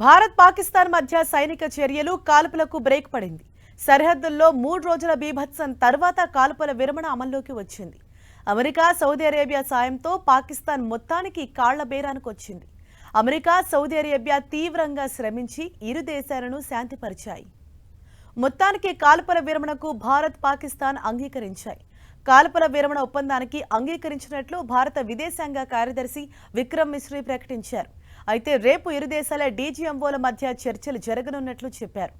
భారత్ పాకిస్తాన్ మధ్య సైనిక చర్యలు కాల్పులకు బ్రేక్ పడింది. సరిహద్దుల్లో 3 రోజుల బీభత్సం తర్వాత కాల్పుల విరమణ అమల్లోకి వచ్చింది. అమెరికా, సౌదీ అరేబియా సాయంతో పాకిస్తాన్ మొత్తానికి కాళ్ల బేరానికి వచ్చింది. అమెరికా, సౌదీ అరేబియా తీవ్రంగా శ్రమించి ఇరు దేశాలను శాంతిపరిచాయి. మొత్తానికి కాల్పుల విరమణకు భారత్, పాకిస్తాన్ అంగీకరించాయి. కాల్పుల విరమణ ఒప్పందానికి అంగీకరించినట్లు భారత విదేశాంగ కార్యదర్శి విక్రమ్ మిశ్రీ ప్రకటించారు. అయితే రేపు ఇరు దేశాల డీజీఎంఓల మధ్య చర్చలు జరగనున్నట్లు చెప్పారు.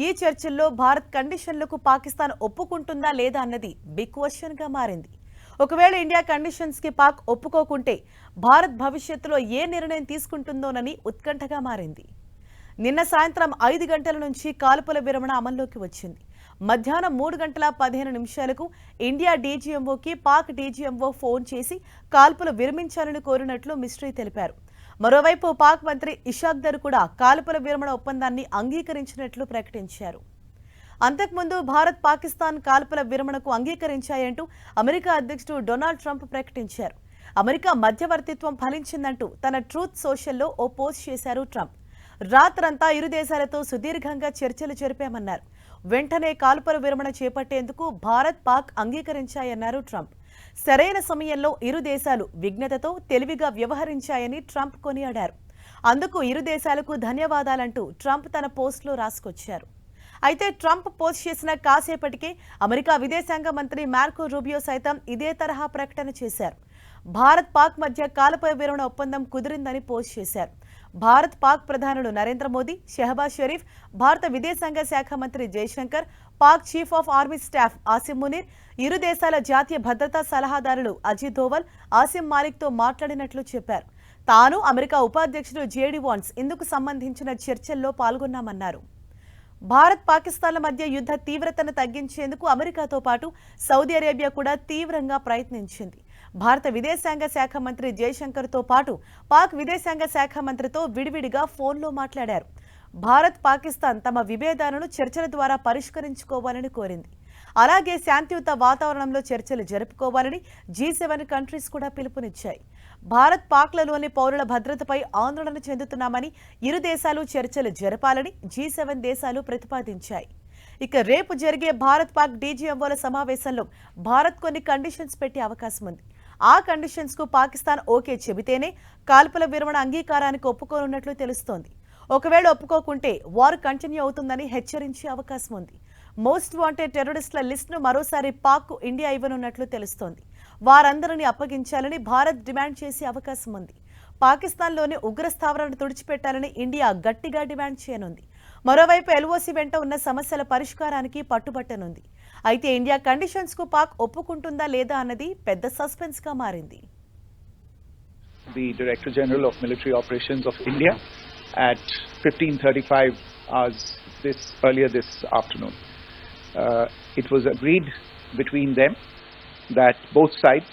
ఈ చర్చల్లో భారత్ కండిషన్లకు పాకిస్తాన్ ఒప్పుకుంటుందా లేదా అన్నది బిగ్ క్వశ్చన్ గా మారింది. ఒకవేళ ఇండియా కండిషన్స్ కి పాక్ ఒప్పుకోకుంటే భారత్ భవిష్యత్తులో ఏ నిర్ణయం తీసుకుంటుందోనని ఉత్కంఠగా మారింది. నిన్న సాయంత్రం 5 గంటల నుంచి కాల్పుల విరమణ అమల్లోకి వచ్చింది. మధ్యాహ్నం 3:15 ఇండియా డీజీఎంఓకి పాక్ డీజీఎంఓ ఫోన్ చేసి కాల్పులు విరమించాలని కోరినట్లు మిస్ట్రీ తెలిపారు. మరోవైపు పాక్ మంత్రి ఇషాక్ దర్ కూడా కాల్పుల విరమణ ఒప్పందాన్ని అంగీకరించినట్లు ప్రకటించారు. అంతకుముందు భారత్, పాకిస్తాన్ కాల్పుల విరమణకు అంగీకరించాయంటూ అమెరికా అధ్యక్షుడు డొనాల్డ్ ట్రంప్ ప్రకటించారు. అమెరికా మధ్యవర్తిత్వం ఫలించిందంటూ తన ట్రూత్ సోషల్లో ఓ పోస్ట్ చేశారు ట్రంప్. రాత్రంతా ఇరు దేశాలతో సుదీర్ఘంగా చర్చలు జరిపామన్నారు. వెంటనే కాల్పుల విరమణ చేపట్టేందుకు భారత్, పాక్ అంగీకరించాయన్నారు ట్రంప్. సరైన సమయంలో ఇరు దేశాలు విఘ్నతతో తెలివిగా వ్యవహరించాయని ట్రంప్ కొనియాడారు. అందుకు ఇరు దేశాలకు ధన్యవాదాలంటూ ట్రంప్ తన పోస్టులో రాసుకొచ్చారు. అయితే ట్రంప్ పోస్ట్ చేసిన కాసేపటికే అమెరికా విదేశాంగ మంత్రి మార్కో రూబియో సైతం ఇదే తరహా ప్రకటన చేశారు. భారత్, పాక్ మధ్య కాల్పుల విరమణ ఒప్పందం కుదిరిందని పోస్ట్ చేశారు. భారత్, పాక్ ప్రధానులు నరేంద్ర మోదీ, షెహబాజ్ షరీఫ్, భారత విదేశాంగ శాఖ మంత్రి Jaishankar, Pak chief of army staff Asim Munir, ఇరు దేశాల జాతీయ భద్రతా సలహాదారులు అజిత్ దోవల్, ఆసిం మాలిక్తో మాట్లాడినట్లు చెప్పారు. తాను అమెరికా ఉపాధ్యక్షుడు జేడీ వాన్స్ ఇందుకు సంబంధించిన చర్చల్లో పాల్గొన్నామన్నారు. భారత్, పాకిస్తాన్ల మధ్య యుద్ధ తీవ్రతను తగ్గించేందుకు అమెరికాతో పాటు సౌదీ అరేబియా కూడా తీవ్రంగా ప్రయత్నించింది. భారత విదేశాంగ శాఖ మంత్రి జయశంకర్తో పాటు పాక్ విదేశాంగ శాఖ మంత్రితో విడివిడిగా ఫోన్లో మాట్లాడారు. భారత్, పాకిస్తాన్ తమ విభేదాలను చర్చల ద్వారా పరిష్కరించుకోవాలని కోరింది. అలాగే శాంతియుత వాతావరణంలో చర్చలు జరుపుకోవాలని G7 కంట్రీస్ కూడా పిలుపునిచ్చాయి. భారత్, పాక్లలోని పౌరుల భద్రతపై ఆందోళన చెందుతున్నామని ఇరు దేశాలు చర్చలు జరపాలని G7 దేశాలు ప్రతిపాదించాయి. ఇక రేపు జరిగే భారత్, పాక్ డీజీఎంఓల సమావేశంలో భారత్ కొన్ని కండిషన్స్ పెట్టే అవకాశం ఉంది. ఆ కండిషన్స్ కు పాకిస్తాన్ ఓకే చెబితేనే కాల్పుల విరమణ అంగీకారానికి ఒప్పుకోనున్నట్లు తెలుస్తోంది. ఒకవేళ ఒప్పుకోకుంటే వార్ కంటిన్యూ అవుతుందని హెచ్చరించే అవకాశం ఉంది. మోస్ట్ వాంటెడ్ టెర్రరిస్టుల లిస్టును మరోసారి పాక్ ఇండియా ఇవ్వనున్నట్లు తెలుస్తోంది. వారందరినీ అప్పగించాలని భారత్ డిమాండ్ చేసే అవకాశం ఉంది. పాకిస్తాన్లోని ఉగ్ర స్థావరాలను తుడిచిపెట్టాలని ఇండియా గట్టిగా డిమాండ్ చేయనుంది. మరోవైపు ఎల్ఓసి వెంట ఉన్న సమస్యల పరిష్కారానికి పట్టుబట్టనుంది. అయితే ఇండియా కండిషన్స్ కు పాక్ ఒప్పుకుంటుందా లేదా అన్నది పెద్ద సస్పెన్స్ గా మారింది. The Director General of Military Operations of India at 15:35 hours earlier this afternoon. It was agreed between them that both sides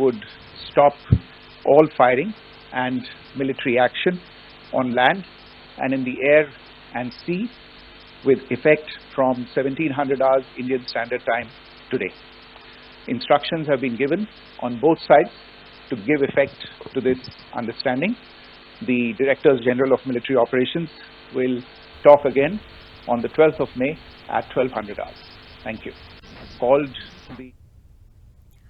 would stop all firing and military action on land and in the air and sea with effect from 1700 hours Indian Standard Time today. Instructions have been given on both sides to give effect to this understanding. The Directors General of Military Operations will talk again on the 12th of May at 1200 hours. Thank you. Called the